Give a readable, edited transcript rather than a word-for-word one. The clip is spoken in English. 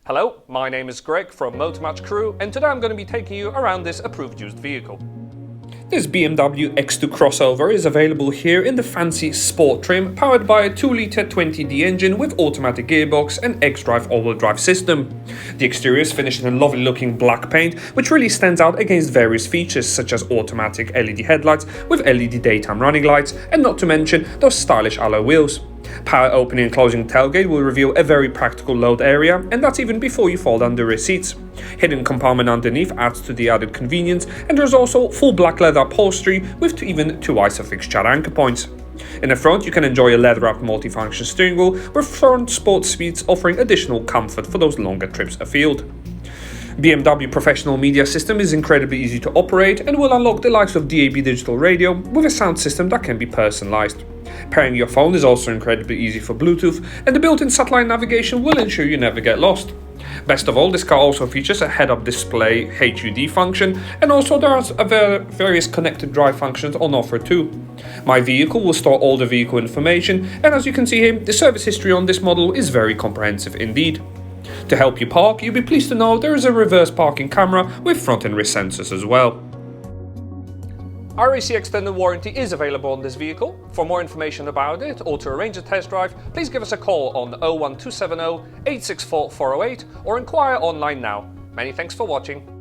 Hello, my name is Greg from Motor Match Crewe, and today I'm going to be taking you around this approved used vehicle. This BMW X2 crossover is available here in the fancy sport trim, powered by a 2-litre 20D engine with automatic gearbox and xDrive all-wheel drive system. The exterior is finished in a lovely looking black paint, which really stands out against various features such as automatic LED headlights with LED daytime running lights, and not to mention those stylish alloy wheels. Power opening and closing tailgate will reveal a very practical load area, and that's even before you fold down the rear seats. Hidden compartment underneath adds to the added convenience, and there's also full black leather upholstery with even two Isofix chat anchor points. In the front you can enjoy a leather-wrapped multifunction steering wheel with front sports seats offering additional comfort for those longer trips afield. BMW Professional Media system is incredibly easy to operate and will unlock the likes of DAB digital radio with a sound system that can be personalized. Pairing your phone is also incredibly easy for Bluetooth, and the built-in satellite navigation will ensure you never get lost. Best of all, this car also features a head-up display HUD function, and also there are various connected drive functions on offer too. My vehicle will store all the vehicle information, and as you can see here, the service history on this model is very comprehensive indeed. To help you park, you'll be pleased to know there is a reverse parking camera with front and rear sensors as well. Our AC extended warranty is available on this vehicle. For more information about it or to arrange a test drive, please give us a call on 01270 864 408 or inquire online now. Many thanks for watching.